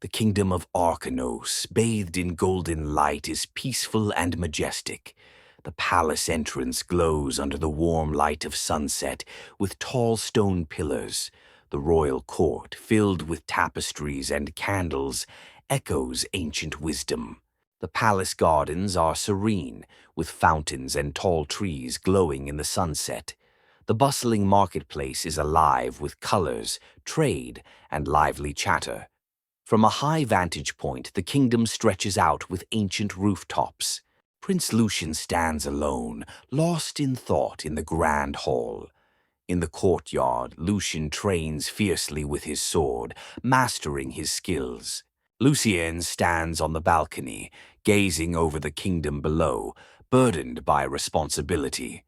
The kingdom of Arkanos, bathed in golden light, is peaceful and majestic. The palace entrance glows under the warm light of sunset with tall stone pillars. The royal court, filled with tapestries and candles, echoes ancient wisdom. The palace gardens are serene, with fountains and tall trees glowing in the sunset. The bustling marketplace is alive with colors, trade, and lively chatter. From a high vantage point, the kingdom stretches out with ancient rooftops. Prince Lucian stands alone, lost in thought in the grand hall. In the courtyard, Lucian trains fiercely with his sword, mastering his skills. Lucian stands on the balcony, gazing over the kingdom below, burdened by responsibility.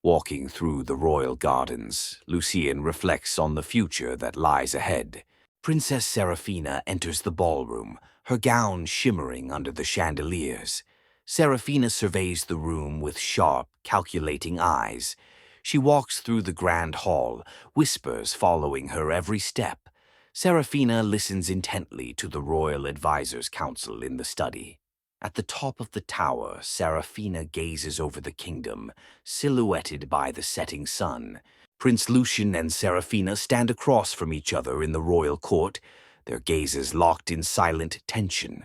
Walking through the royal gardens, Lucian reflects on the future that lies ahead. Princess Seraphina enters the ballroom, her gown shimmering under the chandeliers. Seraphina surveys the room with sharp, calculating eyes. She walks through the grand hall, whispers following her every step. Seraphina listens intently to the royal advisor's counsel in the study. At the top of the tower, Seraphina gazes over the kingdom, silhouetted by the setting sun. Prince Lucian and Seraphina stand across from each other in the royal court, their gazes locked in silent tension.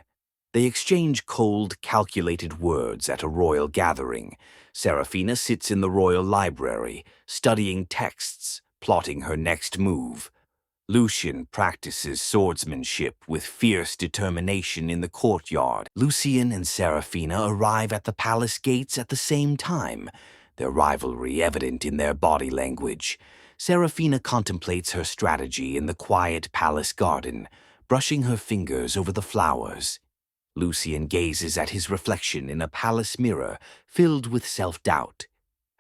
They exchange cold, calculated words at a royal gathering. Seraphina sits in the royal library, studying texts, plotting her next move. Lucian practices swordsmanship with fierce determination in the courtyard. Lucian and Seraphina arrive at the palace gates at the same time, their rivalry evident in their body language. Seraphina contemplates her strategy in the quiet palace garden, brushing her fingers over the flowers. Lucian gazes at his reflection in a palace mirror filled with self-doubt.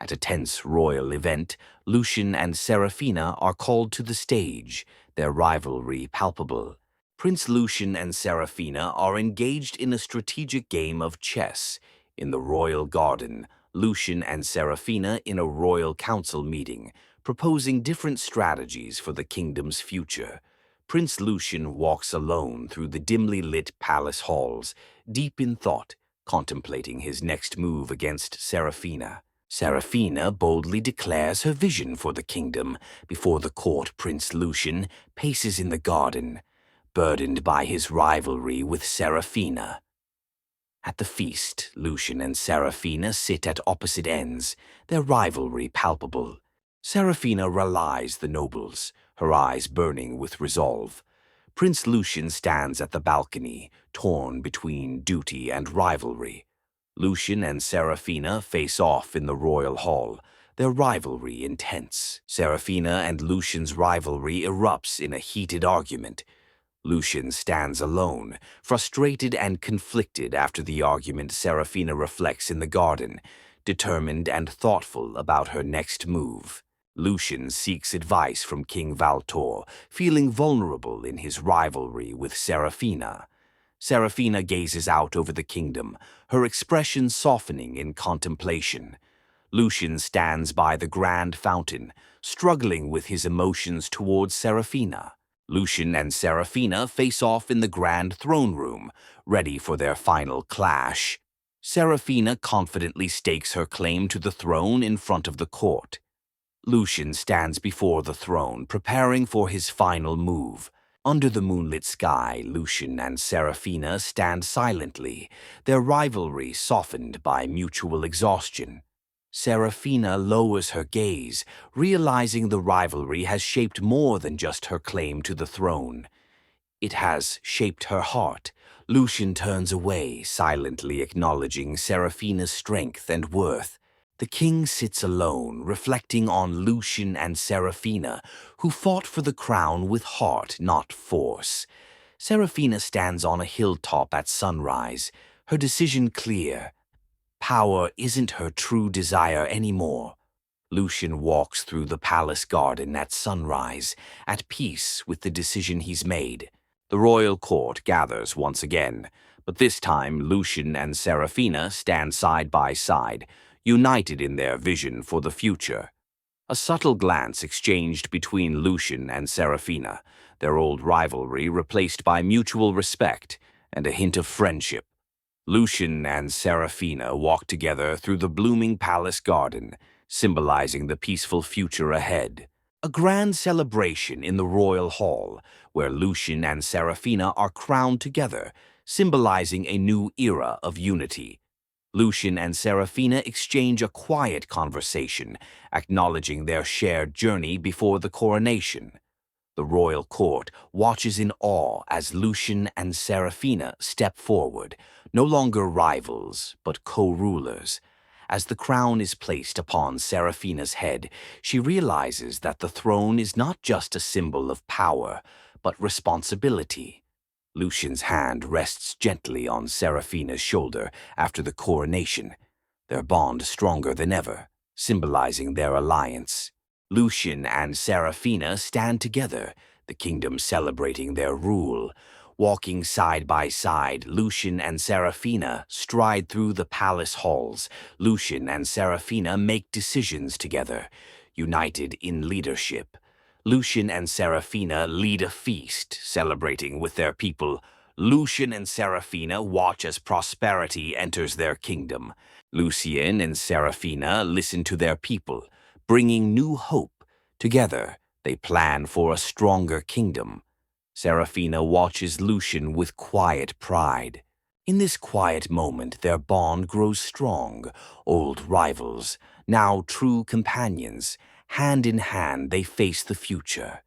At a tense royal event, Lucian and Seraphina are called to the stage, their rivalry palpable. Prince Lucian and Seraphina are engaged in a strategic game of chess. In the royal garden, Lucian and Seraphina in a royal council meeting, proposing different strategies for the kingdom's future. Prince Lucian walks alone through the dimly lit palace halls, deep in thought, contemplating his next move against Seraphina. Seraphina boldly declares her vision for the kingdom before the court. Prince Lucian paces in the garden, burdened by his rivalry with Seraphina. At the feast, Lucian and Seraphina sit at opposite ends, their rivalry palpable. Seraphina rallies the nobles, her eyes burning with resolve. Prince Lucian stands at the balcony, torn between duty and rivalry. Lucian and Seraphina face off in the royal hall, their rivalry intense. Seraphina and Lucian's rivalry erupts in a heated argument. Lucian stands alone, frustrated and conflicted after the argument. Seraphina reflects in the garden, determined and thoughtful about her next move. Lucian seeks advice from King Valtor, feeling vulnerable in his rivalry with Seraphina. Seraphina gazes out over the kingdom, her expression softening in contemplation. Lucian stands by the grand fountain, struggling with his emotions towards Seraphina. Lucian and Seraphina face off in the grand throne room, ready for their final clash. Seraphina confidently stakes her claim to the throne in front of the court. Lucian stands before the throne, preparing for his final move. Under the moonlit sky, Lucian and Seraphina stand silently, their rivalry softened by mutual exhaustion. Seraphina lowers her gaze, realizing the rivalry has shaped more than just her claim to the throne. It has shaped her heart. Lucian turns away, silently acknowledging Seraphina's strength and worth. The king sits alone, reflecting on Lucian and Seraphina, who fought for the crown with heart, not force. Seraphina stands on a hilltop at sunrise, her decision clear. Power isn't her true desire anymore. Lucian walks through the palace garden at sunrise, at peace with the decision he's made. The royal court gathers once again, but this time Lucian and Seraphina stand side by side, united in their vision for the future. A subtle glance exchanged between Lucian and Seraphina, their old rivalry replaced by mutual respect and a hint of friendship. Lucian and Seraphina walk together through the blooming palace garden, symbolizing the peaceful future ahead. A grand celebration in the royal hall, where Lucian and Seraphina are crowned together, symbolizing a new era of unity. Lucian and Seraphina exchange a quiet conversation, acknowledging their shared journey before the coronation. The royal court watches in awe as Lucian and Seraphina step forward, no longer rivals, but co-rulers. As the crown is placed upon Seraphina's head, she realizes that the throne is not just a symbol of power, but responsibility. Lucian's hand rests gently on Seraphina's shoulder after the coronation, their bond stronger than ever, symbolizing their alliance. Lucian and Seraphina stand together, the kingdom celebrating their rule. Walking side by side, Lucian and Seraphina stride through the palace halls. Lucian and Seraphina make decisions together, united in leadership. Lucian and Seraphina lead a feast, celebrating with their people. Lucian and Seraphina watch as prosperity enters their kingdom. Lucian and Seraphina listen to their people, bringing new hope. Together, they plan for a stronger kingdom. Seraphina watches Lucian with quiet pride. In this quiet moment, their bond grows strong. Old rivals, now true companions, hand in hand they face the future.